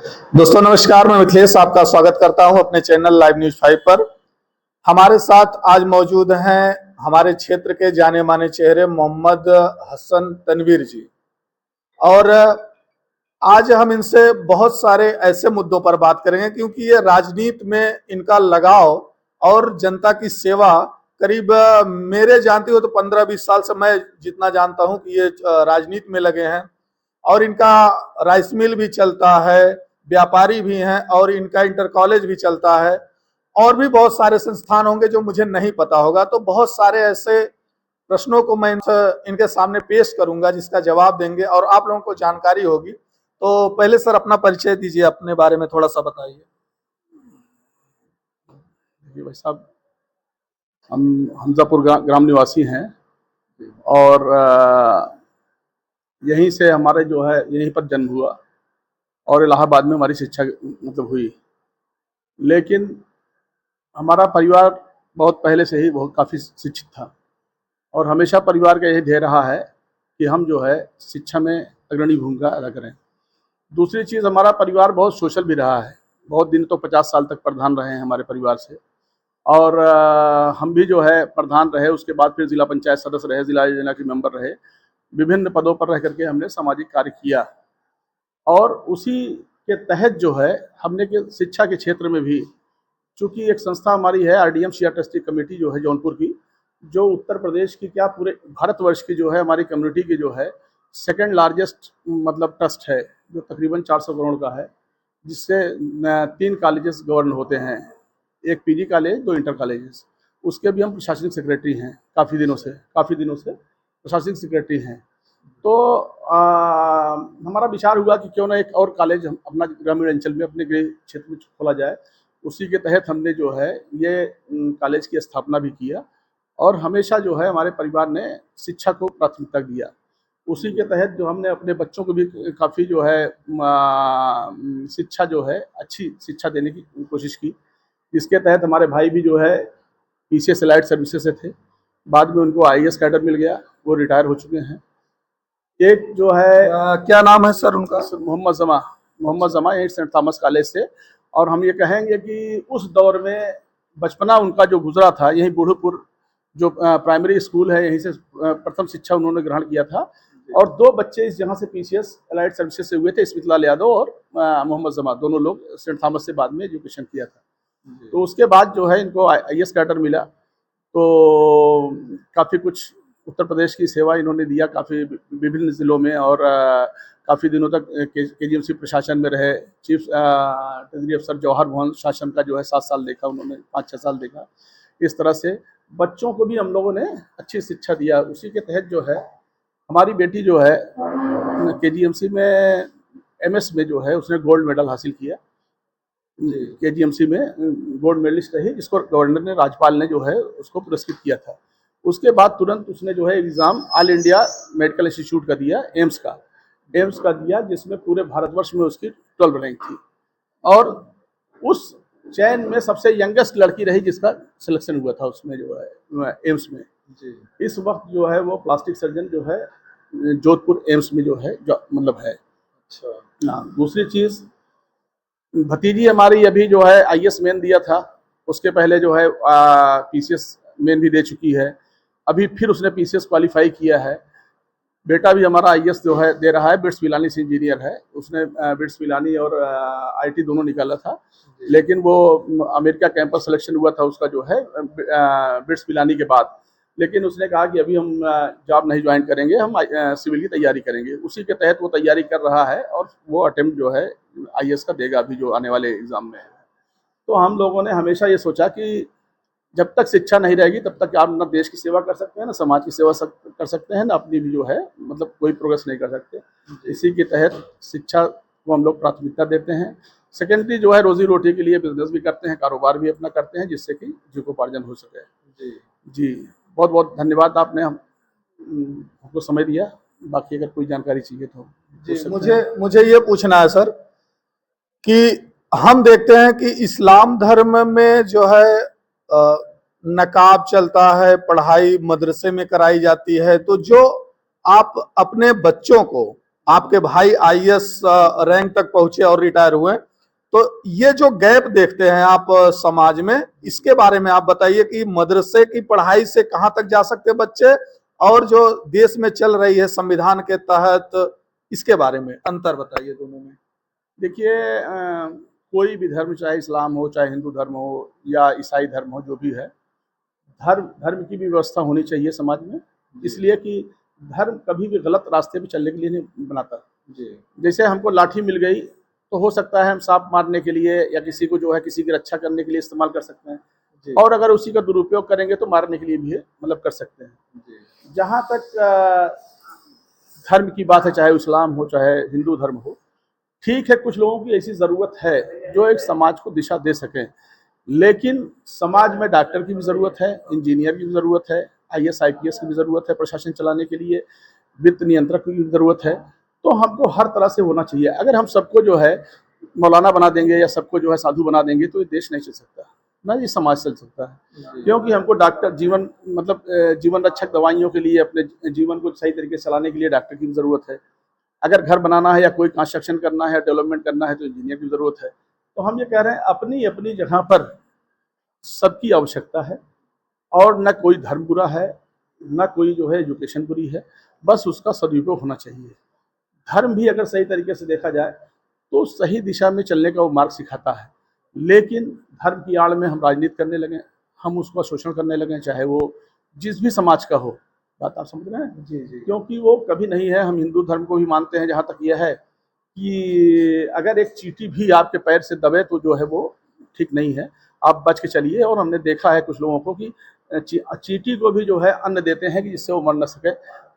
दोस्तों नमस्कार, मैं मिथिलेश आपका स्वागत करता हूं अपने चैनल लाइव न्यूज 5 पर। हमारे साथ आज मौजूद हैं हमारे क्षेत्र के जाने माने चेहरे मोहम्मद हसन तनवीर जी। और आज हम इनसे बहुत सारे ऐसे मुद्दों पर बात करेंगे क्योंकि ये राजनीति में इनका लगाव और जनता की सेवा करीब मेरे जानते हो तो 15-20 साल से मैं जितना जानता हूं कि ये राजनीति में लगे हैं। और इनका राइस मिल भी चलता है, व्यापारी भी हैं और इनका इंटर कॉलेज भी चलता है और भी बहुत सारे संस्थान होंगे जो मुझे नहीं पता होगा। तो बहुत सारे ऐसे प्रश्नों को मैं इनके सामने पेश करूंगा जिसका जवाब देंगे और आप लोगों को जानकारी होगी। तो पहले सर अपना परिचय दीजिए, अपने बारे में थोड़ा सा बताइए। जी भाई साहब, हम हमजापुर ग्राम निवासी हैं और यहीं से हमारे जो है यहीं पर जन्म हुआ और इलाहाबाद में हमारी शिक्षा हुई। लेकिन हमारा परिवार बहुत पहले से ही बहुत काफ़ी शिक्षित था और हमेशा परिवार का यही ध्येय रहा है कि हम जो है शिक्षा में अग्रणी भूमिका अदा करें। दूसरी चीज़, हमारा परिवार बहुत सोशल भी रहा है। बहुत दिन तो 50 साल तक प्रधान रहे हैं हमारे परिवार से और हम भी जो है प्रधान रहे, उसके बाद फिर जिला पंचायत सदस्य रहे, जिला योजना के मेंबर रहे, विभिन्न पदों पर रह करके हमने सामाजिक कार्य किया। और उसी के तहत जो है हमने शिक्षा के क्षेत्र में भी, चूँकि एक संस्था हमारी है RDM शिया ट्रस्टी कमेटी जो है जौनपुर की, जो उत्तर प्रदेश की क्या पूरे भारतवर्ष की जो है हमारी कम्युनिटी की जो है सेकेंड लार्जेस्ट ट्रस्ट है, जो तकरीबन 400 करोड़ का है, जिससे 3 कॉलेजेस गवर्न होते हैं, एक PG कॉलेज, 2 इंटर कॉलेजेस। उसके भी हम प्रशासनिक सेक्रेटरी हैं काफ़ी दिनों से प्रशासनिक सेक्रेटरी हैं। तो हमारा विचार हुआ कि क्यों ना एक और कॉलेज हम अपना ग्रामीण अंचल में अपने गृह क्षेत्र में खोला जाए। उसी के तहत हमने जो है ये कॉलेज की स्थापना भी किया और हमेशा जो है हमारे परिवार ने शिक्षा को प्राथमिकता दिया। उसी के तहत जो हमने अपने बच्चों को भी काफ़ी जो है शिक्षा जो है अच्छी शिक्षा देने की कोशिश की। इसके तहत हमारे भाई भी जो है PCS एलाइड सर्विसेज से थे, बाद में उनको IAS कैडर मिल गया, वो रिटायर हो चुके हैं। एक जो है क्या नाम है सर उनका? मोहम्मद जमा यही सेंट थॉमस कॉलेज से। और हम ये कहेंगे कि उस दौर में बचपना उनका जो गुजरा था, यही बूढ़पुर जो प्राइमरी स्कूल है, यहीं से प्रथम शिक्षा उन्होंने ग्रहण किया था। और 2 बच्चे इस जहाँ से PCS एलाइड सर्विसेज से हुए थे, स्मितलाल यादव और मोहम्मद जमा, दोनों लोग सेंट थॉमस से बाद में एजुकेशन किया था। तो उसके बाद जो है इनको IAS कैडर मिला, तो काफ़ी कुछ उत्तर प्रदेश की सेवा इन्होंने दिया काफ़ी विभिन्न ज़िलों में। और काफ़ी दिनों तक KGMC प्रशासन में रहे। चीफ ट्रेजरी अफसर जवाहर भवन शासन का जो है 7 साल देखा उन्होंने, 5-6 साल देखा। इस तरह से बच्चों को भी हम लोगों ने अच्छी शिक्षा दिया। उसी के तहत जो है हमारी बेटी जो है KGMC में MS में जो है उसने गोल्ड मेडल हासिल किया। KGMC में गोल्ड मेडलिस्ट रही, जिसको गवर्नर ने, राज्यपाल ने जो है उसको पुरस्कृत किया था। उसके बाद तुरंत उसने जो है exam all India medical institute का दिया, एम्स का दिया, जिसमें पूरे भारतवर्ष में उसकी 12 रैंक थी। और उस चयन में सबसे यंगेस्ट लड़की रही जिसका सिलेक्शन हुआ था उसमें जो है एम्स में। इस वक्त जो है वो प्लास्टिक सर्जन जो है जोधपुर एम्स में जो है है। अच्छा। हाँ, दूसरी चीज़, भतीजी हमारी अभी जो है IAS मेन दिया था, उसके पहले जो है PCS मेन भी दे चुकी है, अभी फिर उसने PCS क्वालिफाई किया है। बेटा भी हमारा IAS जो है दे रहा है, बिट्स पिलानी से इंजीनियर है, उसने बिट्स पिलानी और IT दोनों निकाला था, लेकिन वो अमेरिका कैंपस सिलेक्शन हुआ था उसका जो है बिट्स पिलानी के बाद। लेकिन उसने कहा कि अभी हम जॉब नहीं ज्वाइन करेंगे, हम सिविल की तैयारी करेंगे। उसी के तहत वो तैयारी कर रहा है और वो अटेम्प्ट जो है IAS का देगा अभी जो आने वाले एग्ज़ाम में है। तो हम लोगों ने हमेशा ये सोचा कि जब तक शिक्षा नहीं रहेगी तब तक आप ना देश की सेवा कर सकते हैं, ना समाज की सेवा कर सकते हैं, ना अपनी भी जो है कोई प्रोग्रेस नहीं कर सकते। इसी के तहत शिक्षा को हम लोग प्राथमिकता देते हैं। सेकेंडरी जो है रोजी रोटी के लिए बिजनेस भी करते हैं, कारोबार भी अपना करते हैं, जिससे कि जीविकोपार्जन हो सके। जी, बहुत बहुत धन्यवाद, आपने हमको समय दिया। बाकी अगर कोई जानकारी चाहिए तो मुझे ये पूछना है सर कि हम देखते हैं कि इस्लाम धर्म में जो है नकाब चलता है, पढ़ाई मदरसे में कराई जाती है, तो जो आप अपने बच्चों को आपके भाई आईएएस रैंक तक पहुंचे और रिटायर हुए। तो ये जो गैप देखते हैं आप समाज में, इसके बारे में आप बताइए कि मदरसे की पढ़ाई से कहां तक जा सकते बच्चे, और जो देश में चल रही है संविधान के तहत, इसके बारे में अंतर बताइए दोनों में। देखिए, कोई भी धर्म, चाहे इस्लाम हो, चाहे हिंदू धर्म हो या ईसाई धर्म हो, जो भी है, धर्म की भी व्यवस्था होनी चाहिए समाज में। इसलिए कि धर्म कभी भी गलत रास्ते पे चलने के लिए नहीं बनाता। जैसे हमको लाठी मिल गई तो हो सकता है हम सांप मारने के लिए या किसी को जो है किसी की रक्षा करने के लिए इस्तेमाल कर सकते हैं, और अगर उसी का दुरुपयोग करेंगे तो मारने के लिए भी मतलब कर सकते हैं। जहाँ तक धर्म की बात है, चाहे इस्लाम हो चाहे हिंदू धर्म हो, ठीक है, कुछ लोगों की ऐसी ज़रूरत है जो एक समाज को दिशा दे सकें, लेकिन समाज में डॉक्टर की भी ज़रूरत है, इंजीनियर की भी ज़रूरत है, आईएएस आईपीएस की भी ज़रूरत है, प्रशासन चलाने के लिए वित्त नियंत्रक की भी ज़रूरत है। तो हमको हर तरह से होना चाहिए। अगर हम सबको जो है मौलाना बना देंगे या सबको जो है साधु बना देंगे तो ये देश नहीं चल सकता, ना ये समाज चल सकता है। क्योंकि हमको डॉक्टर जीवन रक्षक दवाइयों के लिए, अपने जीवन को सही तरीके से चलाने के लिए डॉक्टर की भी ज़रूरत है। अगर घर बनाना है या कोई कंस्ट्रक्शन करना है, डेवलपमेंट करना है, तो इंजीनियर की ज़रूरत है। तो हम ये कह रहे हैं अपनी अपनी जगह पर सबकी आवश्यकता है, और न कोई धर्म बुरा है, न कोई जो है एजुकेशन बुरी है, बस उसका सदुपयोग होना चाहिए। धर्म भी अगर सही तरीके से देखा जाए तो सही दिशा में चलने का वो मार्ग सिखाता है, लेकिन धर्म की आड़ में हम राजनीति करने लगे, हम उसका शोषण करने लगे, चाहे वो जिस भी समाज का हो। बात आप समझ रहे हैं? जी। क्योंकि वो कभी नहीं है। हम हिंदू धर्म को भी मानते हैं, जहाँ तक यह है कि अगर एक चींटी भी आपके पैर से दबे तो जो है वो ठीक नहीं है, आप बच के चलिए। और हमने देखा है कुछ लोगों को कि चींटी को भी जो है अन्न देते हैं कि जिससे वो मर न सके,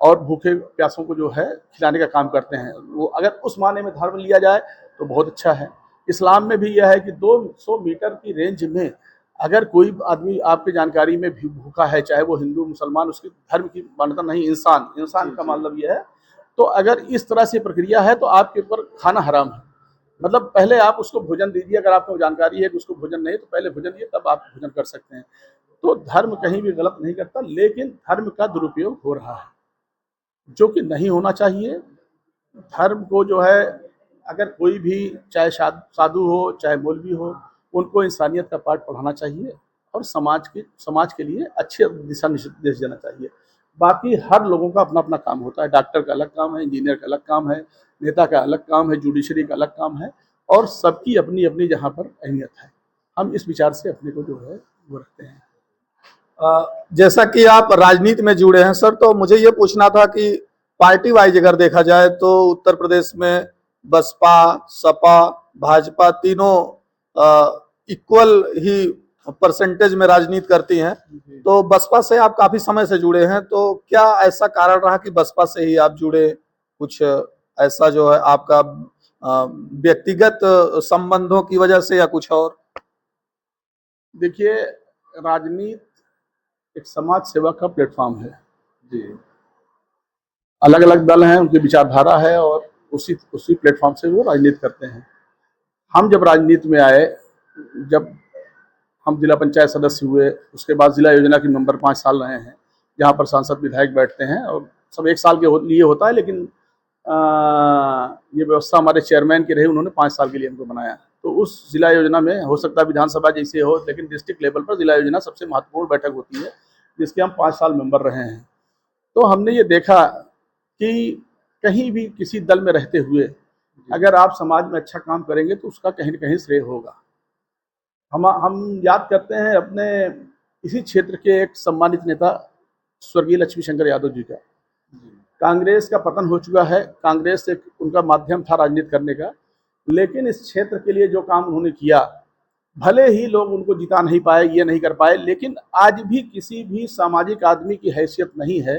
और भूखे प्यासों को जो है खिलाने का काम करते हैं। वो अगर उस माने में धर्म लिया जाए तो बहुत अच्छा है। इस्लाम में भी यह है कि 200 मीटर की रेंज में अगर कोई आदमी आपकी जानकारी में भी भूखा है, चाहे वो हिंदू मुसलमान, उसकी धर्म की मान्यता नहीं, इंसान का मतलब यह है। तो अगर इस तरह से प्रक्रिया है तो आपके ऊपर खाना हराम है। मतलब पहले आप उसको भोजन दीजिए, अगर आपको जानकारी है कि उसको भोजन नहीं, तो पहले भोजन दिए, तब आप भोजन कर सकते हैं। तो धर्म कहीं भी गलत नहीं करता, लेकिन धर्म का दुरुपयोग हो रहा है, जो कि नहीं होना चाहिए। धर्म को जो है, अगर कोई भी, चाहे साधु हो चाहे मौलवी हो, उनको इंसानियत का पाठ पढ़ाना चाहिए और समाज के लिए अच्छे दिशा निर्देश देना चाहिए। बाकी हर लोगों का अपना अपना काम होता है। डॉक्टर का अलग काम है, इंजीनियर का अलग काम है, नेता का अलग काम है, जुडिशरी का अलग काम है, और सबकी अपनी अपनी जहाँ पर अहमियत है। हम इस विचार से अपने को जो है वो रखते हैं। जैसा कि आप राजनीति में जुड़े हैं सर, तो मुझे ये पूछना था कि पार्टी वाइज अगर देखा जाए तो उत्तर प्रदेश में बसपा, सपा, भाजपा तीनों इक्वल ही परसेंटेज में राजनीति करती हैं। तो बसपा से आप काफी समय से जुड़े हैं, तो क्या ऐसा कारण रहा कि बसपा से ही आप जुड़े? कुछ ऐसा जो है आपका व्यक्तिगत संबंधों की वजह से, या कुछ और? देखिए, राजनीति एक समाज सेवा का प्लेटफॉर्म है जी। अलग अलग दल हैं, उनकी विचारधारा है, और उसी प्लेटफॉर्म से वो राजनीति करते हैं। हम जब राजनीति में आए, जब हम जिला पंचायत सदस्य हुए, उसके बाद जिला योजना के मेंबर 5 साल रहे हैं, जहाँ पर सांसद विधायक बैठते हैं, और सब 1 साल के लिए होता है, लेकिन ये व्यवस्था हमारे चेयरमैन की रही, उन्होंने 5 साल के लिए हमको बनाया। तो उस जिला योजना में हो सकता है विधानसभा जैसे हो, लेकिन डिस्ट्रिक्ट लेवल पर जिला योजना सबसे महत्वपूर्ण बैठक होती है, जिसके हम 5 साल मेंबर रहे हैं। तो हमने ये देखा कि कहीं भी किसी दल में रहते हुए अगर आप समाज में अच्छा काम करेंगे तो उसका कहीं न कहीं श्रेय होगा। हम याद करते हैं अपने इसी क्षेत्र के एक सम्मानित नेता स्वर्गीय लक्ष्मी शंकर यादव जी का। कांग्रेस का पतन हो चुका है, कांग्रेस एक उनका माध्यम था राजनीति करने का, लेकिन इस क्षेत्र के लिए जो काम उन्होंने किया, भले ही लोग उनको जिता नहीं पाए, ये नहीं कर पाए, लेकिन आज भी किसी भी सामाजिक आदमी की हैसियत नहीं है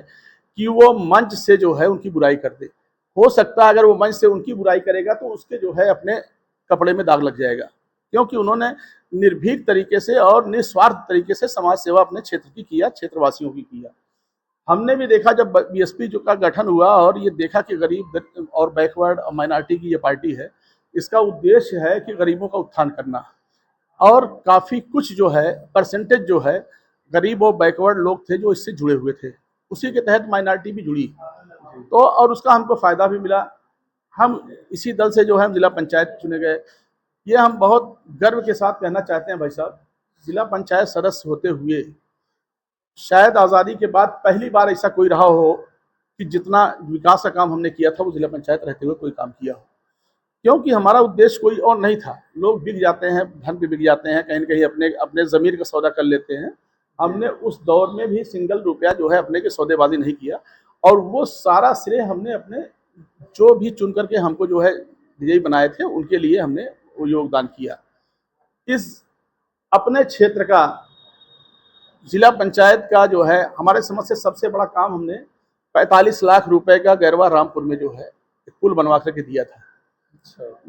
कि वो मंच से जो है उनकी बुराई कर दे। हो सकता है अगर वो मंच से उनकी बुराई करेगा तो उसके जो है अपने कपड़े में दाग लग जाएगा, क्योंकि उन्होंने निर्भीक तरीके से और निस्वार्थ तरीके से समाज सेवा अपने क्षेत्र की किया, क्षेत्रवासियों की किया। हमने भी देखा जब बीएसपी जो का गठन हुआ और ये देखा कि गरीब और बैकवर्ड और माइनॉरिटी की ये पार्टी है, इसका उद्देश्य है कि गरीबों का उत्थान करना, और काफ़ी कुछ जो है परसेंटेज जो है गरीब और बैकवर्ड लोग थे जो इससे जुड़े हुए थे, उसी के तहत माइनॉरिटी भी जुड़ी। तो और उसका हमको फ़ायदा भी मिला। हम इसी दल से जो है हम जिला पंचायत चुने गए। ये हम बहुत गर्व के साथ कहना चाहते हैं भाई साहब, जिला पंचायत सदस्य होते हुए शायद आज़ादी के बाद पहली बार ऐसा कोई रहा हो कि जितना विकास का काम हमने किया था वो जिला पंचायत रहते हुए कोई काम किया हो। क्योंकि हमारा उद्देश्य कोई और नहीं था। लोग बिक जाते हैं, धन पे बिक जाते हैं, कहीं न कहीं अपने अपने ज़मीर का सौदा कर लेते हैं। हमने उस दौर में भी सिंगल रुपया जो है अपने के सौदेबाजी नहीं किया, और वो सारा श्रेय हमने अपने जो भी चुन करके हमको जो है विजयी बनाए थे उनके लिए हमने वो योगदान किया। इस अपने क्षेत्र का जिला पंचायत का जो है हमारे समझ से सबसे बड़ा काम हमने 45 लाख रुपए का गैरवा रामपुर में जो है एक पुल बनवा करके दिया था।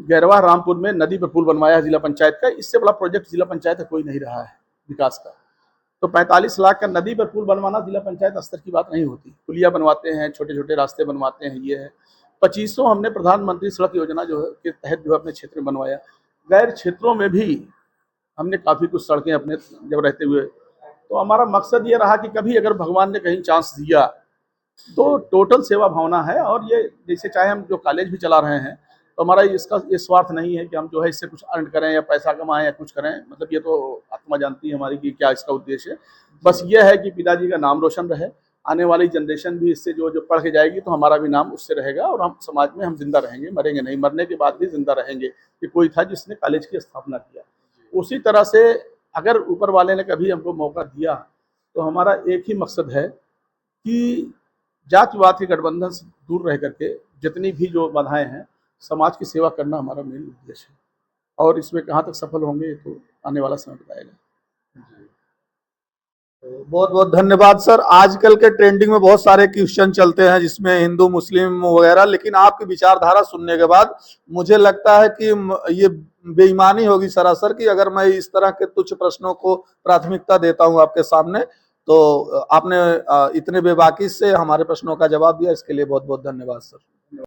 गैरवा रामपुर में नदी पर पुल बनवाया है जिला पंचायत का। इससे बड़ा प्रोजेक्ट जिला पंचायत का कोई नहीं रहा है विकास का। तो 45 लाख का नदी पर पुल बनवाना जिला पंचायत स्तर की बात नहीं होती। पुलिया बनवाते हैं, छोटे छोटे रास्ते बनवाते हैं, ये है। 2500 हमने प्रधानमंत्री सड़क योजना जो है के तहत जो है अपने क्षेत्र में बनवाया। गैर क्षेत्रों में भी हमने काफ़ी कुछ सड़कें अपने जब रहते हुए, तो हमारा मकसद ये रहा कि कभी अगर भगवान ने कहीं चांस दिया तो टोटल सेवा भावना है। और ये जैसे चाहे हम जो कॉलेज भी चला रहे हैं तो हमारा इसका ये स्वार्थ नहीं है कि हम जो है इससे कुछ अर्न करें या पैसा कमाएं या कुछ करें, मतलब ये तो आत्मा जानती है हमारी कि क्या इसका उद्देश्य है। बस ये है कि पिताजी का नाम रोशन रहे, आने वाली जनरेशन भी इससे जो जो पढ़ के जाएगी तो हमारा भी नाम उससे रहेगा, और हम समाज में हम जिंदा रहेंगे, मरेंगे नहीं, मरने के बाद भी जिंदा रहेंगे कि कोई था जिसने कॉलेज की स्थापना किया। उसी तरह से अगर ऊपर वाले ने कभी हमको मौका दिया तो हमारा एक ही मकसद है कि जातिवाद के गठबंधन से दूर रह करके जितनी भी जो बाधाएं हैं, समाज की सेवा करना हमारा मेन उद्देश्य है। और इसमें कहाँ तक सफल होंगे तो आने वाला समय बताएगा। बहुत बहुत धन्यवाद सर। आजकल के ट्रेंडिंग में बहुत सारे क्वेश्चन चलते हैं जिसमें हिंदू मुस्लिम वगैरह, लेकिन आपकी विचारधारा सुनने के बाद मुझे लगता है कि ये बेईमानी होगी सरासर कि अगर मैं इस तरह के तुच्छ प्रश्नों को प्राथमिकता देता हूं आपके सामने। तो आपने इतने बेबाकी से हमारे प्रश्नों का जवाब दिया, इसके लिए बहुत बहुत धन्यवाद सर।